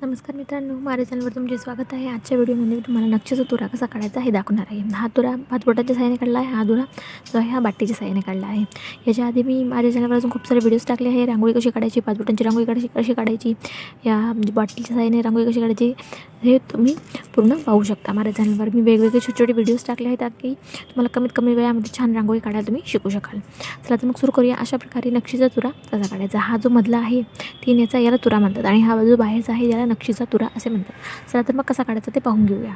नमस्कार मित्रांनो, माझ्या चॅनलवर तुमचे स्वागत आहे. आजच्या व्हिडिओमध्ये मी तुम्हाला नक्षीचा तुरा कसा काढायचा हे दाखवणार आहे. हा तुरा 5 बोटांच्या साहाय्याने काढला आहे. हा तुरा जो आहे हा बाटलीच्या साहाय्याने काढला आहे. याच्या आधी मी माझ्या चॅनलवर अजून खूप सारे व्हिडिओज टाकले आहे. रांगोळी कशी काढायची, 5 बोटांची रांगोळी कशी काढायची, या बाटलीच्या साहाय्याने रांगोळी कशी काढायची हे तुम्ही पूर्ण पाहू शकता. माझ्या चॅनलवर मी वेगवेगळे छोटे छोटे व्हिडिओज टाकले आहेत ताकी तुम्हाला कमीत कमी वेळामध्ये छान रांगोळी काढायला तुम्ही शिकू शकाल. चला तर मग सुरू करूया. अशा प्रकारे नक्षीचा तुरा कसा काढायचा. हा जो मधला आहे 3 याचा याला तुरा म्हणतात आणि हा जो बाहेरचा आहे याला नक्षीचा तुरा असे म्हणतात. चला तर मग कसा काढायचा ते पाहून घेऊया.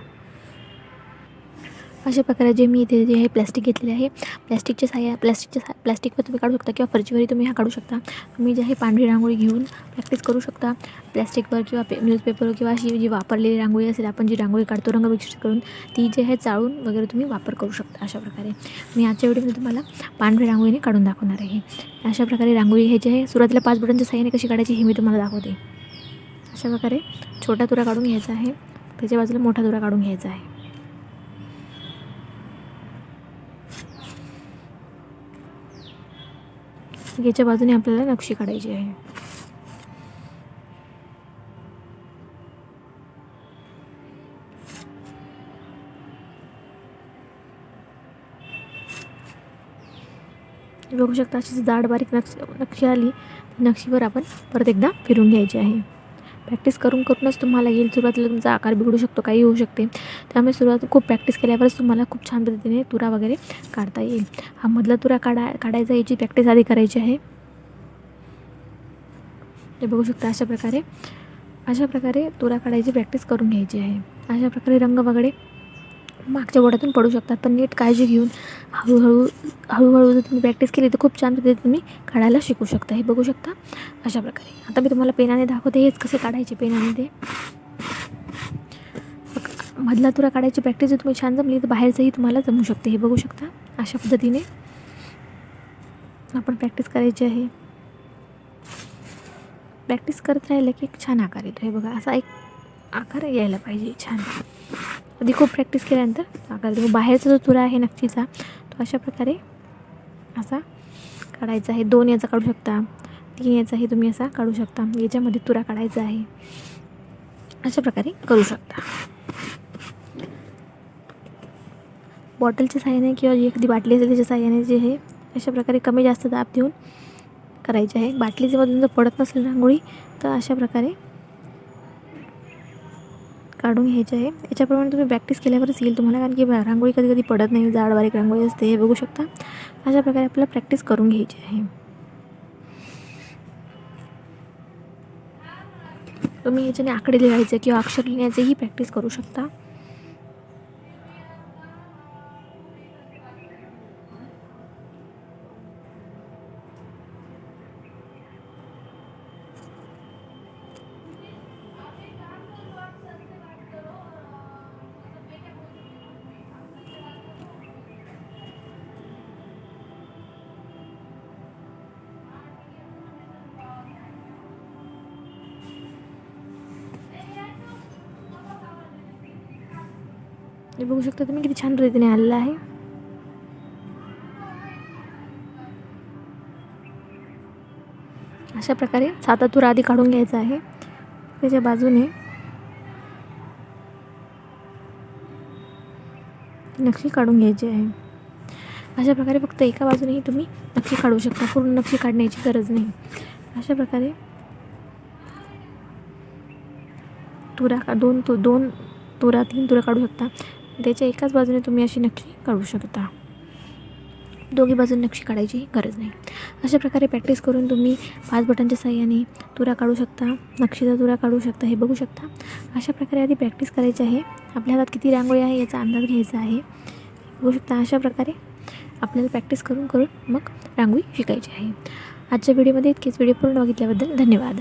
अशा प्रकारे जे मी इथे जे आहे प्लॅस्टिक घेतलेले आहे, प्लॅस्टिकवर तुम्ही काढू शकता किंवा फरशीवरही तुम्ही हा काढू शकता. तुम्ही जे आहे पांढरी रांगोळी घेऊन प्रॅक्टिस करू शकता. प्लॅस्टिकवर किंवा न्यूजपेपर किंवा अशी जी वापरलेली रांगोळी असेल, आपण जी रांगोळी काढतो रंग मिक्स करून, ती जे आहे चाळून वगैरे तुम्ही वापर करू शकता. अशा प्रकारे मी आजच्या व्हिडिओमध्ये तुम्हाला पांढरी रांगोळीने काढून दाखवणार आहे. अशा प्रकारे रांगोळी हे जे आहे सुरुवातीला 5 बोटांच्या साहाय्याने कशी काढायची हे मी तुम्हाला दाखवते. अशा प्रकारे छोटा तुरा काढून घ्यायचा आहे, त्याच्या बाजूला मोठा तुरा काढून घ्यायचा आहे. याच्या बाजूने आपल्याला नक्षी काढायची आहे. बघू शकता अशी जाड बारीक नक्षी आली. नक्षीवर आपण परत एकदा फिरून घ्यायची आहे. प्रॅक्टिस करूनच तुम्हाला येईल. सुरुवातीला तुमचा आकार बिघडू शकतो, काही होऊ शकते. त्यामुळे खूप प्रॅक्टिस केल्यावरच तुम्हाला खूप छान पद्धतीने तुरा वगैरे काढता येईल. हा मधला तुरा काढायचा याची प्रॅक्टिस आधी करायची आहे. ते बघू शकता अशा प्रकारे तुरा काढायची प्रॅक्टिस करून घ्यायची आहे. अशा प्रकारे रंग वगैरे मागच्या बोटातून पडू शकतात, पण नीट काळजी घेऊन हळूहळू जर तुम्ही प्रॅक्टिस केली तर खूप छान पद्धतीने तुम्ही काढायला शिकू शकता. हे बघू शकता अशा प्रकारे. आता मी तुम्हाला पेनाने दाखवते हेच कसे काढायचे पेनाने. ते मधला तुरा काढायची प्रॅक्टिस जर तुम्ही छान जमली तर बाहेरचंही तुम्हाला जमू शकते. हे बघू शकता अशा पद्धतीने आपण प्रॅक्टिस करायची आहे. प्रॅक्टिस करत राहिलं की एक छान आकार येतो. हे बघा असा एक आकार यायला पाहिजे छान. आधी खूप प्रॅक्टिस केल्यानंतर आकार येतो. बाहेरचा जो तुरा आहे नक्षीचा तो अशा प्रकारे असा काढायचा आहे. 2 याचा काढू शकता, 3 याचाही तुम्ही असा काढू शकता. याच्यामध्ये तुरा काढायचा आहे. अशा प्रकारे करू शकता. बॉटलच्या साहाय्याने किंवा जी एखादी बाटली असेल त्याच्या साहाय्याने जे आहे अशा प्रकारे कमी जास्त दाब देऊन करायचे आहे. बाटलीच्या मधून जर पडत नसेल रांगोळी तर अशा प्रकारे काढून घ्यायचे आहे. याच्याप्रमाणे तुम्ही प्रॅक्टिस केल्यावरच येईल तुम्हाला, कारण की रांगोळी कधी कधी पडत नाही, जाड बारीक रांगोळी असते. हे बघू शकता अशा प्रकारे आपल्याला प्रॅक्टिस करून घ्यायची आहे. तुम्ही याच्याने आकडे लिहायचे किंवा अक्षर लिहिण्याचेही प्रॅक्टिस करू शकता. हे बघू शकता तुम्ही किती छान पद्धतीने आलेलं आहे. अशा प्रकारे साधा तुरा आधी काढून घ्यायचा आहे. त्याच्या बाजूने नक्षी काढून घ्यायची आहे. अशा प्रकारे फक्त एका बाजूनेही तुम्ही नक्षी काढू शकता, पूर्ण नक्षी काढण्याची गरज नाही. अशा प्रकारे दोन तुरा 3 तुरा काढू शकता. त्याच्या एकाच बाजूने तुम्ही अशी नक्षी काढू शकता. दोघी बाजूने नक्षी काढायची गरज नाही. अशा प्रकारे प्रॅक्टिस करून तुम्ही 5 बोटांच्या साहाय्याने तुरा काढू शकता, नक्षीचा तुरा काढू शकता. हे बघू शकता अशा प्रकारे आधी प्रॅक्टिस करायची आहे. आपल्या हातात किती रांगोळी आहे याचा अंदाज घ्यायचा आहे. बघू शकता अशा प्रकारे आपल्याला प्रॅक्टिस करून मग रांगोळी शिकायची आहे. आजच्या व्हिडिओमध्ये इतकेच. व्हिडिओ पूर्ण बघितल्याबद्दल धन्यवाद.